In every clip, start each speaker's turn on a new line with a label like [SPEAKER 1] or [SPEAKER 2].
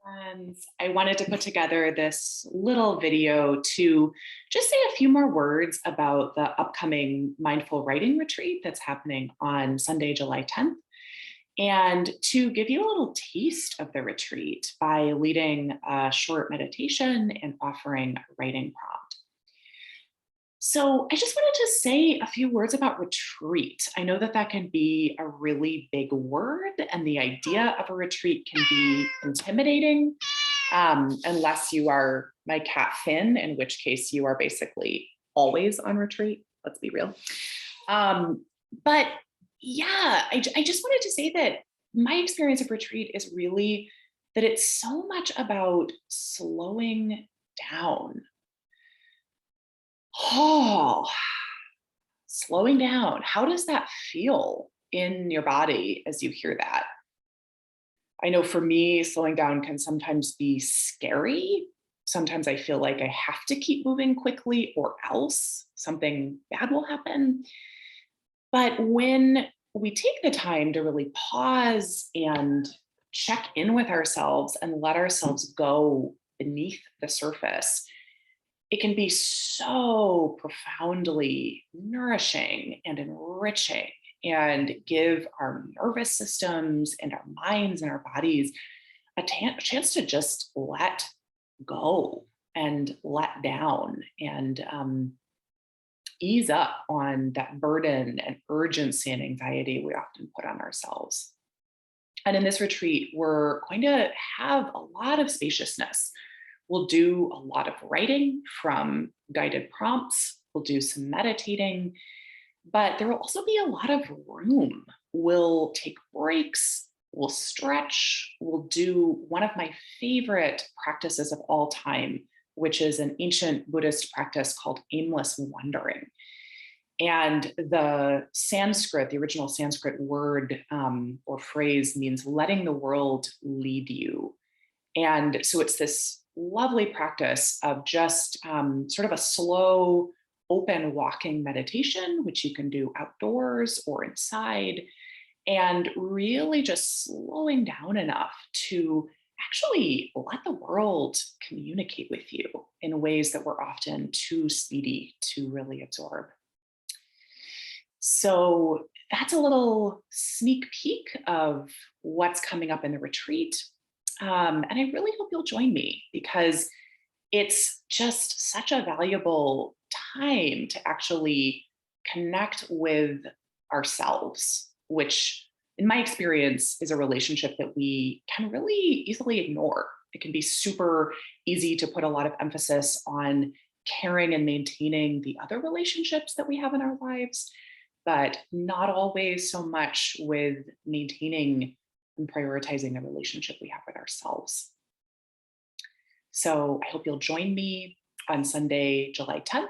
[SPEAKER 1] Friends, I wanted to put together this little video to just say a few more words about the upcoming mindful writing retreat that's happening on Sunday, July 10th, and to give you a little taste of the retreat by leading a short meditation and offering a writing prompt. So, I just wanted to say a few words about retreat. I know that that can be a really big word, and the idea of a retreat can be intimidating unless you are my cat Finn, in which case you are basically always on retreat. Let's be real. Um, but yeah, I just wanted to say that my experience of retreat is really that it's so much about slowing down. Oh, slowing down. How does that feel in your body as you hear that? I know for me, slowing down can sometimes be scary. Sometimes I feel like I have to keep moving quickly or else something bad will happen. But when we take the time to really pause and check in with ourselves and let ourselves go beneath the surface, it can be so profoundly nourishing and enriching and give our nervous systems and our minds and our bodies a chance to just let go and let down and ease up on that burden and urgency and anxiety we often put on ourselves. And in this retreat, we're going to have a lot of spaciousness. We'll do a lot of writing from guided prompts. We'll do some meditating, but there will also be a lot of room. We'll take breaks. We'll stretch. We'll do one of my favorite practices of all time, which is an ancient Buddhist practice called aimless wandering. And the Sanskrit, the original Sanskrit word or phrase means letting the world lead you. And so it's this lovely practice of just sort of a slow, open walking meditation, which you can do outdoors or inside, and really just slowing down enough to actually let the world communicate with you in ways that we're often too speedy to really absorb. So that's a little sneak peek of what's coming up in the retreat. And I really hope you'll join me because it's just such a valuable time to actually connect with ourselves, which, in my experience, is a relationship that we can really easily ignore. It can be super easy to put a lot of emphasis on caring and maintaining the other relationships that we have in our lives, but not always so much with maintaining and prioritizing the relationship we have with ourselves. So I hope you'll join me on Sunday, July 10th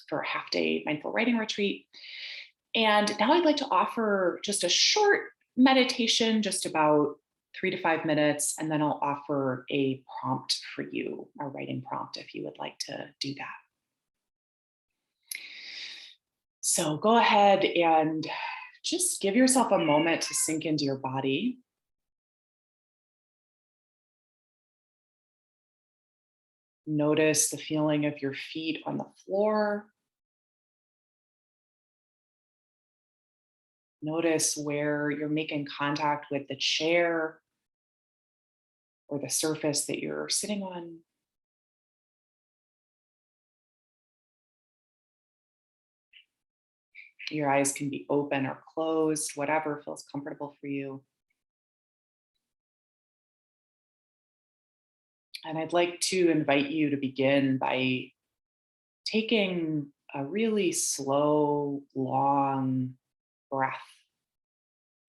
[SPEAKER 1] for a half day mindful writing retreat. And now I'd like to offer just a short meditation, just about 3 to 5 minutes, and then I'll offer a prompt for you, a writing prompt, if you would like to do that. So go ahead and just give yourself a moment to sink into your body. Notice the feeling of your feet on the floor. Notice where you're making contact with the chair or the surface that you're sitting on. Your eyes can be open or closed, whatever feels comfortable for you. And I'd like to invite you to begin by taking a really slow, long breath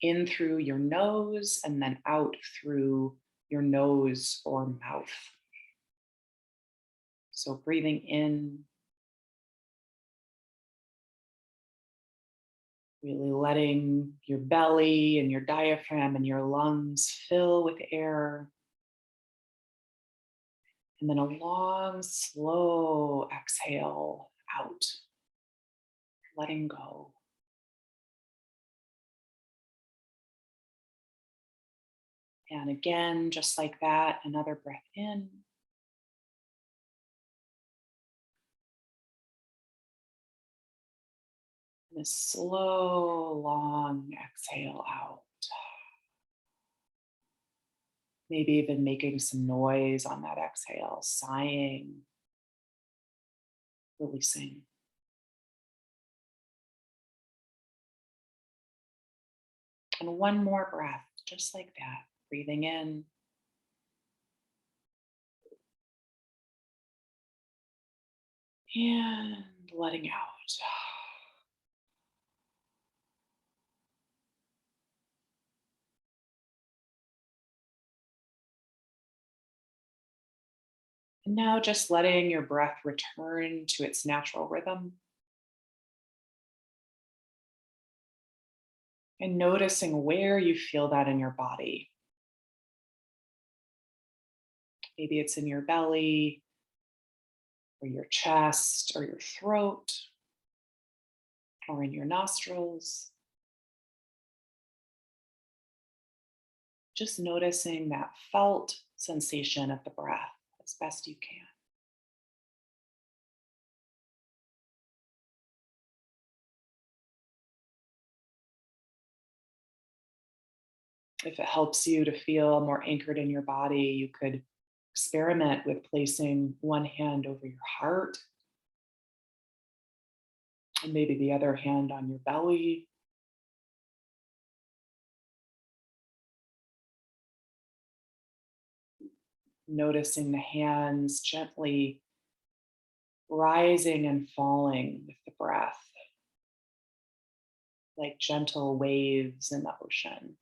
[SPEAKER 1] in through your nose and then out through your nose or mouth. So breathing in, really letting your belly and your diaphragm and your lungs fill with air. And then a long, slow exhale out, letting go. And again, just like that, another breath in. And a slow, long exhale out. Maybe even making some noise on that exhale, sighing, releasing. And one more breath, just like that. Breathing in and letting out. And now just letting your breath return to its natural rhythm and noticing where you feel that in your body. Maybe it's in your belly or your chest or your throat or in your nostrils. Just noticing that felt sensation of the breath as best you can. If it helps you to feel more anchored in your body, you could experiment with placing one hand over your heart and maybe the other hand on your belly. Noticing the hands gently rising and falling with the breath, like gentle waves in the ocean.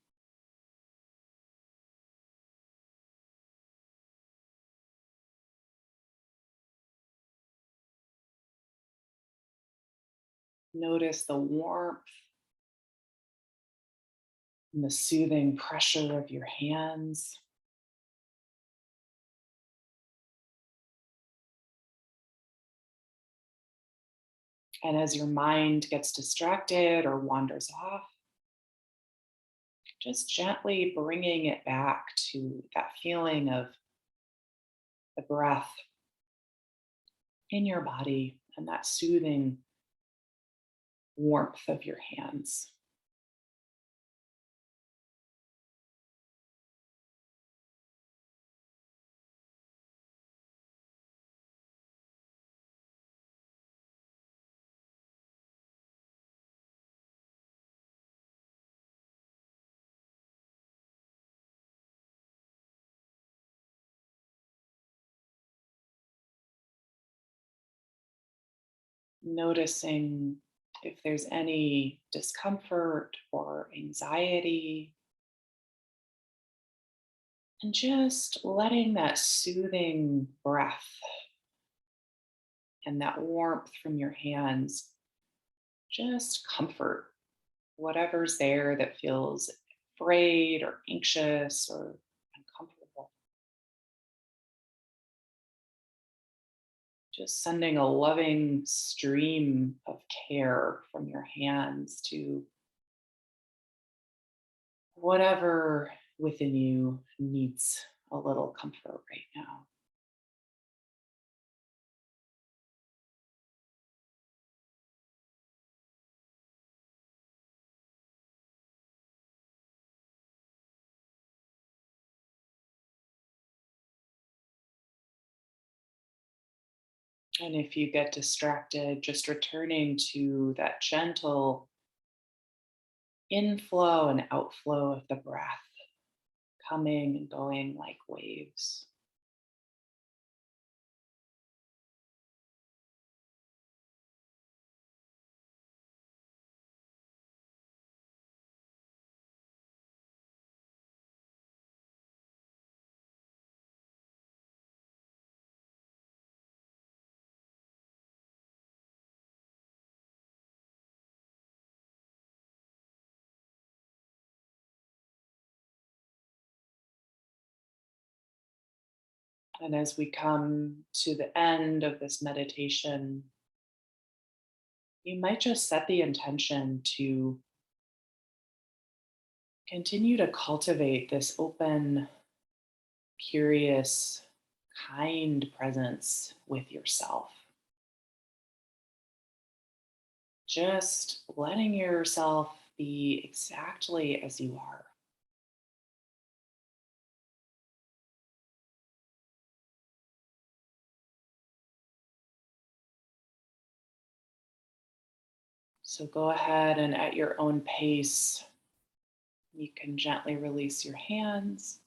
[SPEAKER 1] Notice the warmth and the soothing pressure of your hands. And as your mind gets distracted or wanders off, just gently bringing it back to that feeling of the breath in your body and that soothing warmth of your hands. Noticing if there's any discomfort or anxiety, and just letting that soothing breath and that warmth from your hands just comfort whatever's there that feels afraid or anxious or uncomfortable. Just sending a loving stream of care from your hands to whatever within you needs a little comfort right now. And if you get distracted, just returning to that gentle inflow and outflow of the breath, coming and going like waves. And as we come to the end of this meditation, you might just set the intention to Continue to cultivate this open, curious, kind presence with yourself. Just letting yourself be exactly as you are. So go ahead and at your own pace, you can gently release your hands,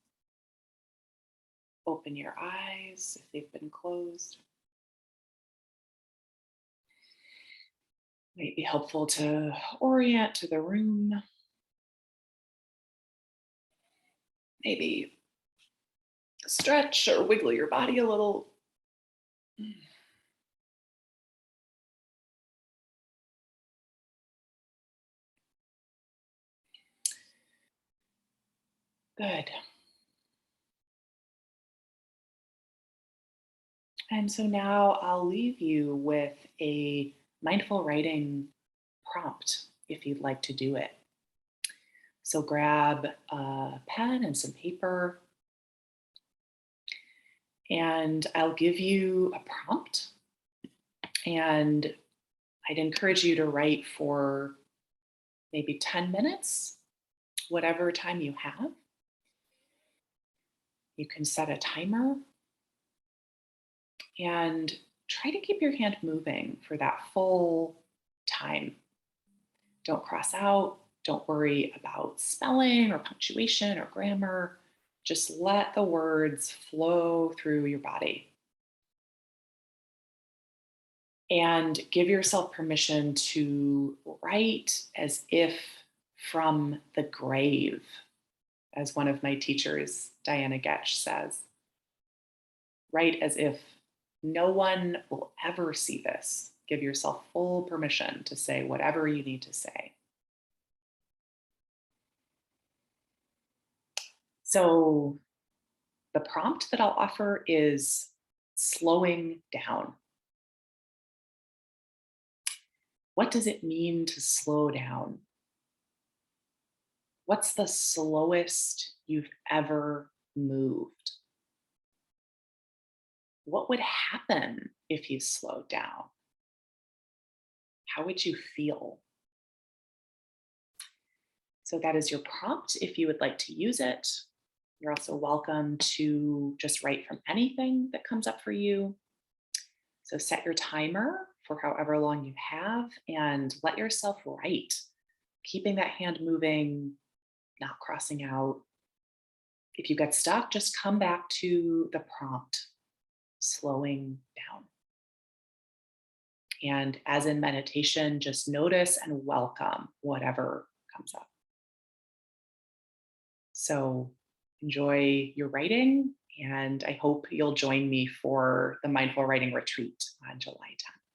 [SPEAKER 1] open your eyes if they've been closed. Might be helpful to orient to the room, maybe stretch or wiggle your body a little. Good. And so now I'll leave you with a mindful writing prompt if you'd like to do it. So grab a pen and some paper, and I'll give you a prompt. And I'd encourage you to write for maybe 10 minutes, whatever time you have. You can set a timer and try to keep your hand moving for that full time. Don't cross out. Don't worry about spelling or punctuation or grammar. Just let the words flow through your body and give yourself permission to write as if from the grave, as one of my teachers, Diana Getch, says. Write as if no one will ever see this. Give yourself full permission to say whatever you need to say. So, the prompt that I'll offer is slowing down. What does it mean to slow down? What's the slowest you've ever moved? What would happen if you slowed down? How would you feel? So, that is your prompt if you would like to use it. You're also welcome to just write from anything that comes up for you. So, set your timer for however long you have and let yourself write, keeping that hand moving, not crossing out. If you get stuck, just come back to the prompt, slowing down. And as in meditation, just notice and welcome whatever comes up. So enjoy your writing, and I hope you'll join me for the mindful writing retreat on July 10th.